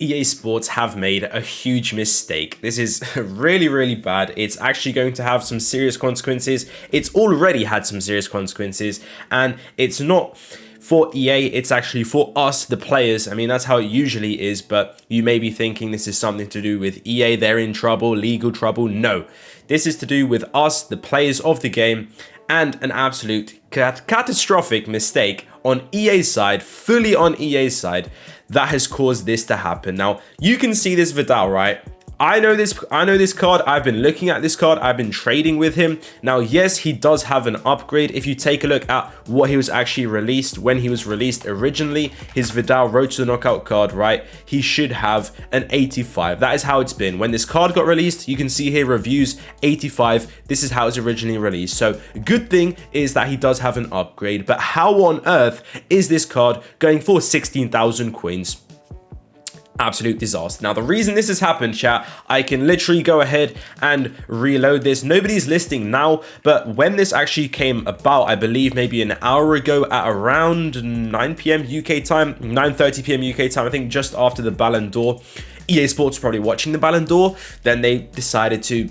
EA Sports have made a huge mistake. This is really, really bad. It's actually going to have some serious consequences. It's already had some serious consequences, and it's not for EA, it's actually for us, the players. I mean, that's how it usually is, but you may be thinking this is something to do with EA, they're in trouble, legal trouble. No, this is to do with us, the players of the game, and an absolute catastrophic mistake on EA's side, fully on EA's side, that has caused this to happen. Now, you can see this Vidal, right? I know this card. I've been looking at this card. I've been trading with him. Now, yes, he does have an upgrade. If you take a look at what he was actually released, when he was released originally, his Vidal Road to the Knockout card, right? He should have an 85. That is how it's been. When this card got released, you can see here reviews 85. This is how it's originally released. So good thing is that he does have an upgrade. But how on earth is this card going for 16,000 coins? Absolute disaster. Now, the reason this has happened, chat, I can literally go ahead and reload this. Nobody's listing now, but when this actually came about, I believe maybe an hour ago at around 9 p.m. UK time, 9:30 p.m. UK time, I think just after the Ballon d'Or. EA Sports probably watching the Ballon d'Or. Then they decided to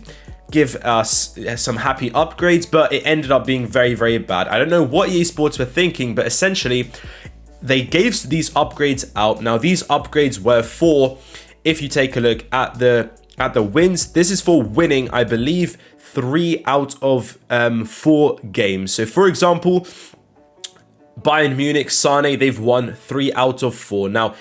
give us some happy upgrades, but it ended up being very, very bad. I don't know what EA Sports were thinking, but essentially, they gave these upgrades out. Now, these upgrades were for, if you take a look at the wins, this is for winning, I believe, 3 out of 4 games. So, for example, Bayern Munich, Sane, they've won 3 out of 4. Now,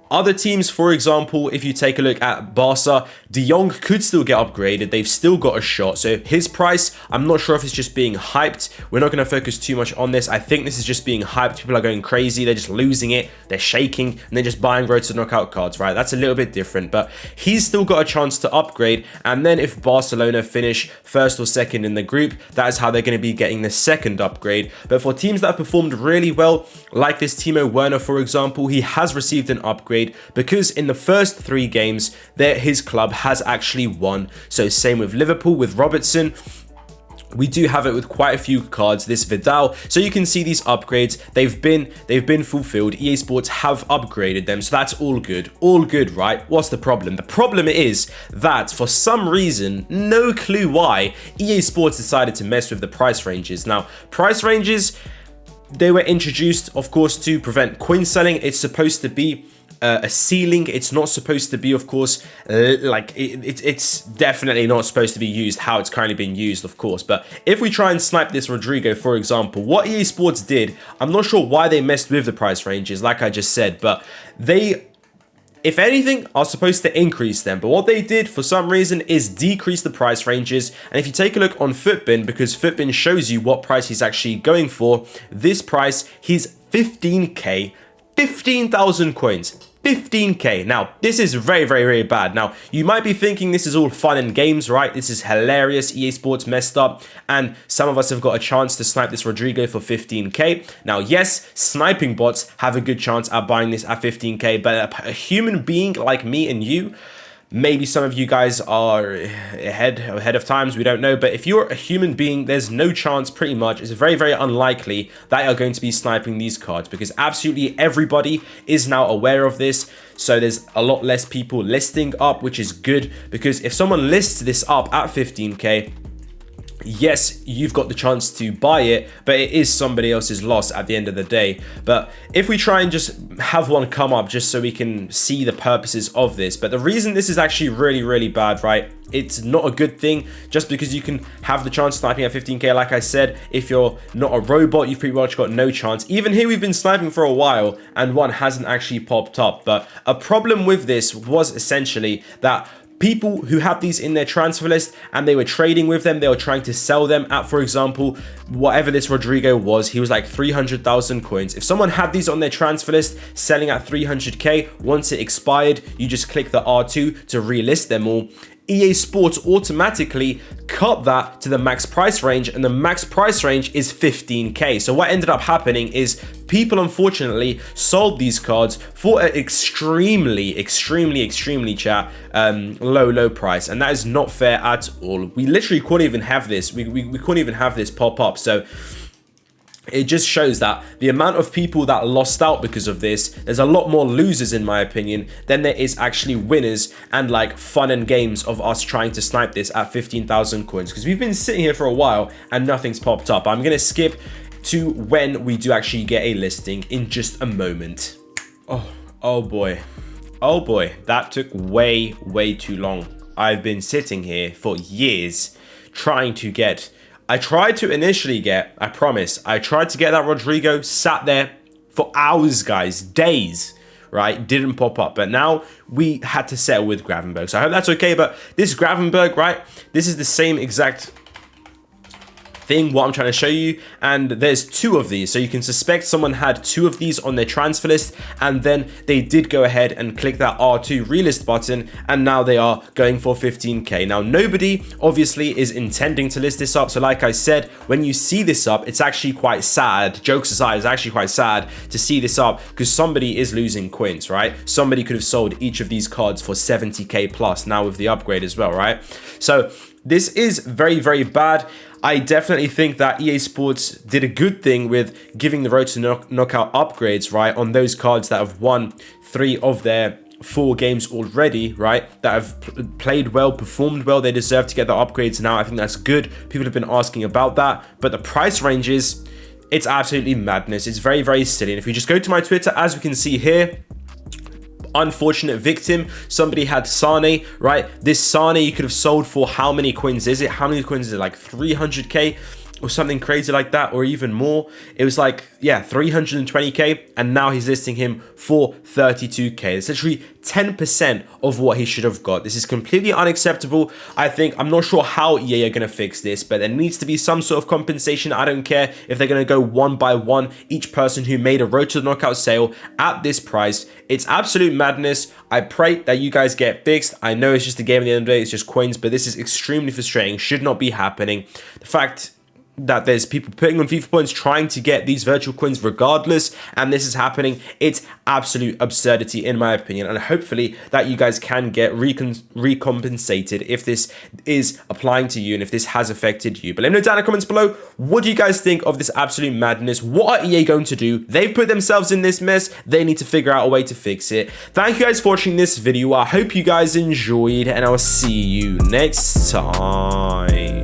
other teams, for example, if you take a look at Barca, De Jong could still get upgraded. They've still got a shot. So his price, I'm not sure if it's just being hyped. We're not going to focus too much on this. I think this is just being hyped. People are going crazy. They're just losing it. They're shaking and they're just buying road to knockout cards, right? That's a little bit different, but he's still got a chance to upgrade. And then if Barcelona finish first or second in the group, that is how they're going to be getting the second upgrade. But for teams that have performed really well, like this Timo Werner, for example, he has received an upgrade because in the first 3 games his club has actually won. So same with Liverpool, with Robertson. We do have it with quite a few cards, this Vidal. So you can see these upgrades, they've been fulfilled. EA Sports have upgraded them, so that's all good, right? What's the problem? The problem is that for some reason, no clue why, EA Sports decided to mess with the price ranges. Now, price ranges, they were introduced, of course, to prevent coin selling. It's supposed to be a ceiling. It's not supposed to be, of course, like it's definitely not supposed to be used how it's currently being used, of course. But if we try and snipe this Rodrigo, for example, what EA Sports did, I'm not sure why they messed with the price ranges, like I just said, but they, if anything, are supposed to increase them. But what they did for some reason is decrease the price ranges. And if you take a look on Futbin, because Futbin shows you what price he's actually going for, this price, he's 15k, 15,000 coins. 15k. Now, this is very, very, very bad. Now, you might be thinking this is all fun and games, right? This is hilarious. EA Sports messed up, and some of us have got a chance to snipe this Rodrigo for 15k. Now, yes, sniping bots have a good chance at buying this at 15k, but a human being like me and you, maybe some of you guys are ahead of times, we don't know. But if you're a human being, there's no chance, pretty much. It's very, very unlikely that you're going to be sniping these cards because absolutely everybody is now aware of this. So there's a lot less people listing up, which is good because if someone lists this up at 15k, yes, you've got the chance to buy it, but it is somebody else's loss at the end of the day. But if we try and just have one come up just so we can see the purposes of this, but the reason this is actually really, really bad, right? It's not a good thing just because you can have the chance of sniping at 15k. Like I said, if you're not a robot, you've pretty much got no chance. Even here, we've been sniping for a while and one hasn't actually popped up. But a problem with this was essentially that people who have these in their transfer list and they were trading with them, they were trying to sell them at, for example, whatever this Rodrigo was, he was like 300,000 coins. If someone had these on their transfer list selling at 300k, once it expired, you just click the R2 to relist them all. EA Sports automatically cut that to the max price range, and the max price range is 15k. So what ended up happening is people unfortunately sold these cards for an extremely chat low price, and that is not fair at all. We literally couldn't even have this. We couldn't even have this pop up. So it just shows that the amount of people that lost out because of this, there's a lot more losers in my opinion than there is actually winners, and like fun and games of us trying to snipe this at 15,000 coins, because we've been sitting here for a while and nothing's popped up. I'm gonna skip to when we do actually get a listing in just a moment. Oh boy, that took way too long. I've been sitting here for years trying to get, I tried to initially get, I promise, I tried to get that Rodrigo, sat there for hours, guys, days, right? Didn't pop up, but now we had to settle with Gravenberg. So I hope that's okay, but this Gravenberg, right? This is the same exact thing what I'm trying to show you, and there's 2 of these, so you can suspect someone had 2 of these on their transfer list, and then they did go ahead and click that R2 relist button, and now they are going for 15k. Now nobody obviously is intending to list this up, so like I said, when you see this up, it's actually quite sad, jokes aside, it's actually quite sad to see this up, because somebody is losing coins, right? Somebody could have sold each of these cards for 70k plus now with the upgrade as well, right? So this is very bad. I definitely think that EA Sports did a good thing with giving the Road to Knockout upgrades, right, on those cards that have won 3 of their 4 games already, right, that have played well, performed well. They deserve to get the upgrades now. I think that's good. People have been asking about that, but the price ranges, it's absolutely madness. It's very silly. And if we just go to my Twitter, as we can see here, unfortunate victim, somebody had Sane, right? This Sane you could have sold for, how many coins is it? How many coins is it? Like 300k or something crazy like that, or even more. It was like, yeah, 320k, and now he's listing him for 32k. It's literally 10% of what he should have got. This is completely unacceptable. I'm not sure how EA are going to fix this, but there needs to be some sort of compensation. I don't care if they're going to go one by one, each person who made a Road to the Knockout sale at this price. It's absolute madness. I pray that you guys get fixed. I know it's just a game at the end of the day, it's just coins, but this is extremely frustrating. Should not be happening. The fact that there's people putting on FIFA points trying to get these virtual coins regardless, and this is happening, it's absolute absurdity in my opinion, and hopefully that you guys can get recompensated if this is applying to you and if this has affected you. But let me know down in the comments below, what do you guys think of this absolute madness? What are EA going to do? They've put themselves in this mess, they need to figure out a way to fix it. Thank you guys for watching this video. I hope you guys enjoyed, and I'll see you next time.